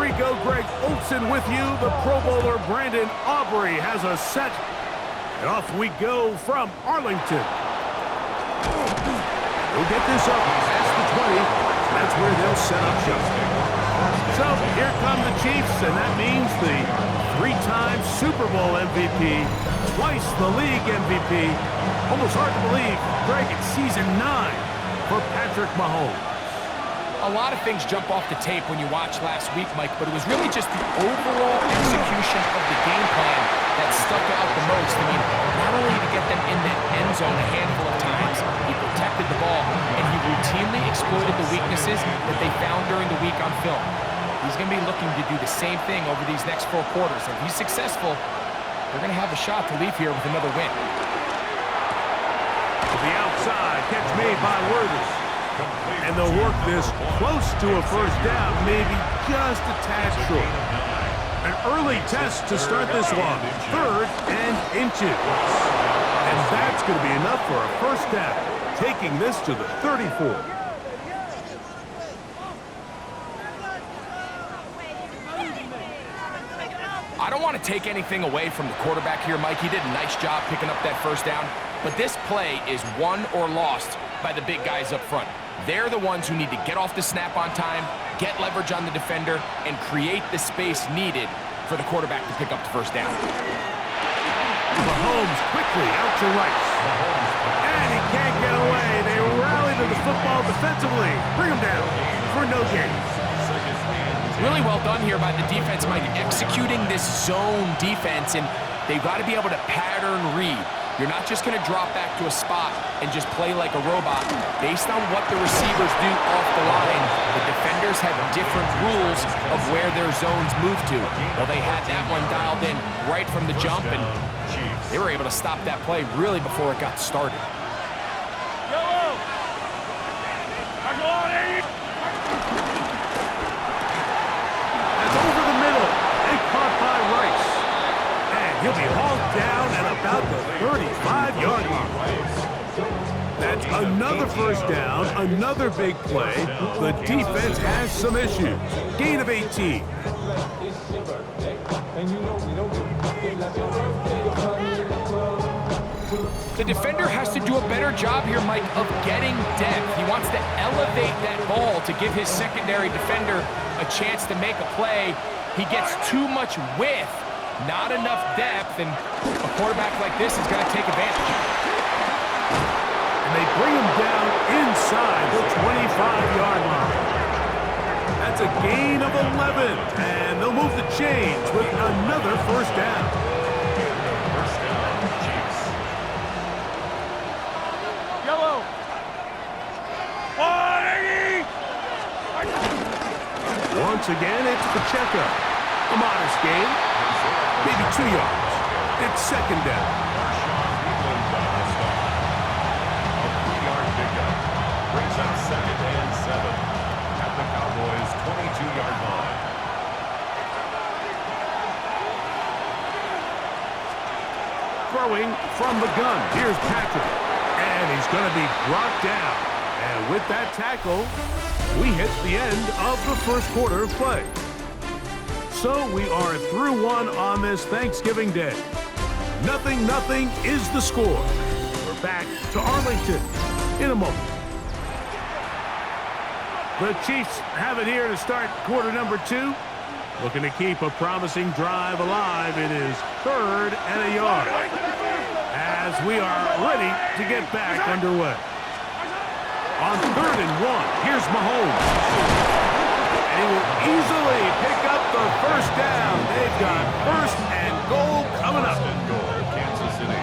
Rico, Greg Olson with you. The Pro Bowler Brandon Aubrey has a set. And off we go from Arlington. We'll get this up past the 20. That's where they'll set up shop. So here come the Chiefs, and that means the three-time Super Bowl MVP, twice the league MVP. Almost hard to believe, Greg, it's season 9 for Patrick Mahomes. A lot of things jump off the tape when you watch last week, Mike, but it was really just the overall execution of the game plan that stuck out the most. I mean, not only did he get them in the end zone a handful of times, he protected the ball, and he routinely exploited the weaknesses that they found during the week on film. He's going to be looking to do the same thing over these next 4 quarters. If he's successful, they're going to have a shot to leave here with another win. To the outside, catch made by Worthers. And they'll work this close to a first down, maybe just a tad short. An early test to start this one, 3rd and inches. And that's going to be enough for a first down, taking this to the 34. I don't want to take anything away from the quarterback here, Mike. He did a nice job picking up that first down. But this play is won or lost by the big guys up front. They're the ones who need to get off the snap on time, get leverage on the defender, and create the space needed for the quarterback to pick up the first down. Mahomes quickly out to Rice. And he can't get away. They rally to the football defensively. Bring him down for no gain. Really well done here by the defense, Mike, executing this zone defense, and they've got to be able to pattern read. You're not just going to drop back to a spot and just play like a robot. Based on what the receivers do off the line, the defenders have different rules of where their zones move to. Well, they had that one dialed in right from the jump, and they were able to stop that play really before it got started. He'll be hauled down at about the 35-yard line. That's another first down, another big play. The defense has some issues. Gain of 18. The defender has to do a better job here, Mike, of getting depth. He wants to elevate that ball to give his secondary defender a chance to make a play. He gets too much width. Not enough depth, and a quarterback like this is going to take advantage. And they bring him down inside the 25-yard line. That's a gain of 11, and they'll move the chains with another first down. First down, Chiefs. Yellow. 180. Once again, it's Pacheco. A modest gain. Maybe 2 yards. It's second down. A 3-yard pickup brings up 2nd and 7 at the Cowboys' 22-yard line. Throwing from the gun. Here's Patrick. And he's going to be brought down. And with that tackle, we hit the end of the first quarter of play. So we are through one on this Thanksgiving Day. 0-0 is the score. We're back to Arlington in a moment. The Chiefs have it here to start quarter number 2. Looking to keep a promising drive alive. It is 3rd and a yard. As we are ready to get back underway. On 3rd and 1, here's Mahomes. And he will easily pick up the first down. They've got 1st and goal coming up. Kansas City.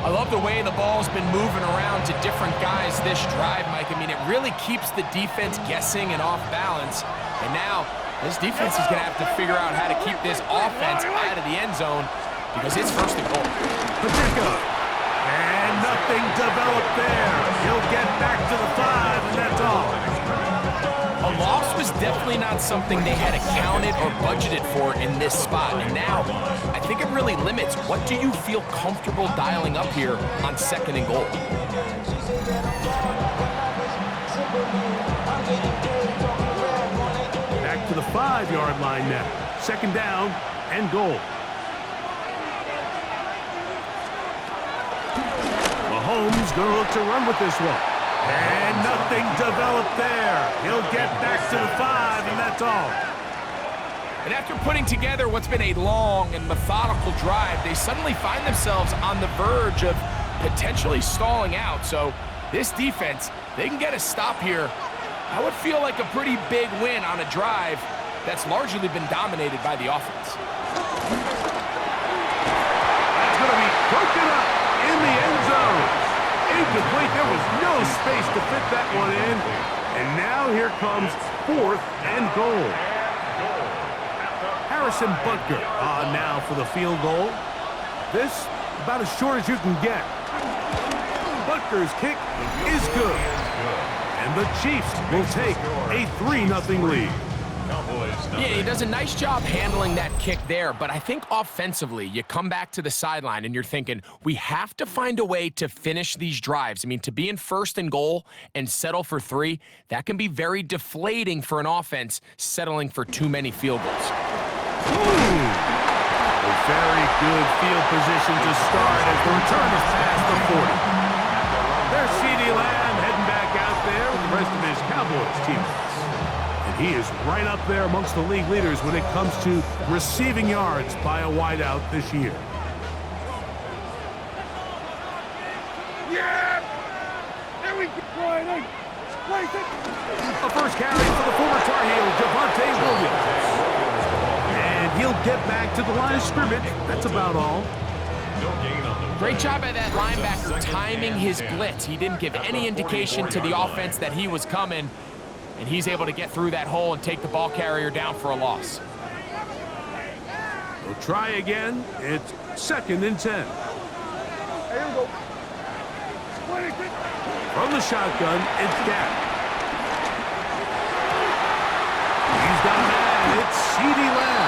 I love the way the ball's been moving around to different guys this drive, Mike. I mean, it really keeps the defense guessing and off balance. And now, this defense is going to have to figure out how to keep this offense out of the end zone because it's 1st and goal. Pacheco. And nothing. nothing developed there. He'll get back to the 5, and that's all. A loss was definitely not something they had accounted or budgeted for in this spot. And now, I think it really limits what do you feel comfortable dialing up here on 2nd and goal. Back to the 5-yard line now. 2nd down and goal. Mahomes going to look to run with this one. And nothing developed there. He'll get back to the 5, and that's all. And after putting together what's been a long and methodical drive, they suddenly find themselves on the verge of potentially stalling out. So this defense, they can get a stop here. I would feel like a pretty big win on a drive that's largely been dominated by the offense. That's going to be broken up in the end zone. Incomplete. There was no space to fit that one in. And now here comes 4th and goal. Harrison Butker now for the field goal. This about as short as you can get. Butker's kick is good. And the Chiefs will take a 3-0 lead. Yeah, he does a nice job handling that kick there, but I think offensively, you come back to the sideline and you're thinking, we have to find a way to finish these drives. I mean, to be in 1st and goal and settle for 3, that can be very deflating for an offense settling for too many field goals. Ooh. A very good field position to start as the return is past the 40. There's CeeDee Lamb heading back out there with the rest of his Cowboys teammates. He is right up there amongst the league leaders when it comes to receiving yards by a wideout this year. Yeah! There we go! A first carry for the former Tar Heel, Javonte Williams. And he'll get back to the line of scrimmage. That's about all. Great job by that linebacker timing his blitz. He didn't give any indication to the offense that he was coming. And he's able to get through that hole and take the ball carrier down for a loss. We'll try again. It's 2nd and 10. From the shotgun, it's Dak. He's got a man. It's CeeDee Lamb.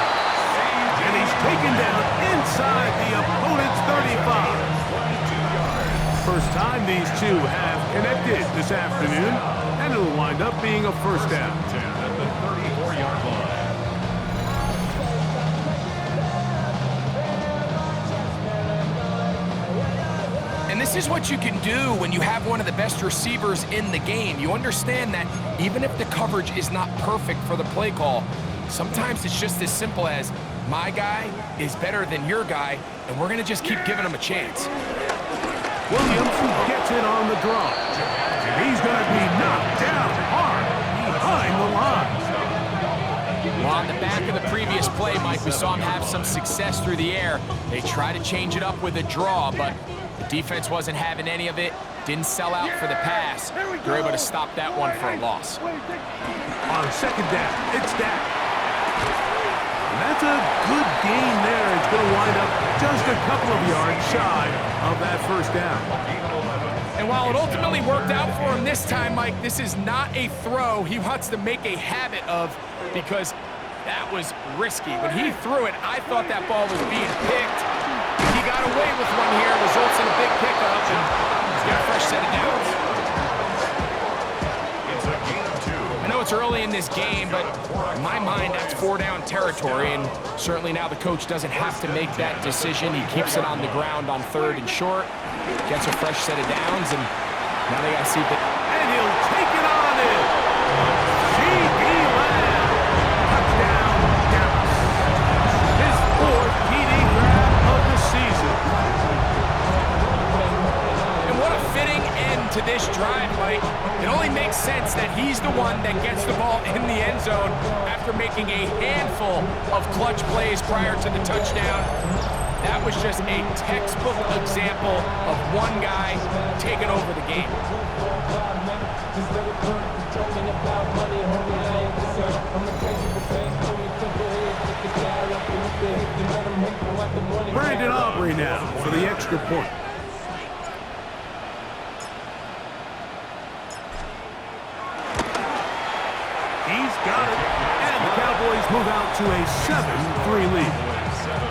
And he's taken down inside the opponent's 35. First time these two have connected this afternoon. And it'll wind up being a 1st down. At the 34-yard line. And this is what you can do when you have one of the best receivers in the game. You understand that even if the coverage is not perfect for the play call, sometimes it's just as simple as my guy is better than your guy, and we're going to just keep giving him a chance. Williams gets it on the draw. And he's going to be knocked down hard behind the line. Well, on the back of the previous play, Mike, we saw him have some success through the air. They tried to change it up with a draw, but the defense wasn't having any of it. Didn't sell out for the pass. They're able to stop that one for a loss. On 2nd down, it's Dak. And that's a good gain there. It's going to wind up just a couple of yards shy of that 1st down. And while it ultimately worked out for him this time, Mike, this is not a throw he wants to make a habit of because that was risky. When he threw it, I thought that ball was being picked. He got away with one here, results in a big pickup, and he's got a fresh set of downs. It's a gain of 2. I know it's early in this game, but in my mind, that's 4-down territory, and certainly now the coach doesn't have to make that decision. He keeps it on the ground on 3rd and short, gets a fresh set of downs, and now they got to see if And he'll take it on in. CeeDee Lamb. Touchdown, Dallas. His 4th TD grab of the season. And what a fitting end to this drive, Mike. It only makes sense that he's the one that gets the ball in the end zone after making a handful of clutch plays prior to the touchdown. That was just a textbook example of one guy taking over the game. Brandon Aubrey now for the extra point. got it. And the Cowboys move out to a 7-3 lead.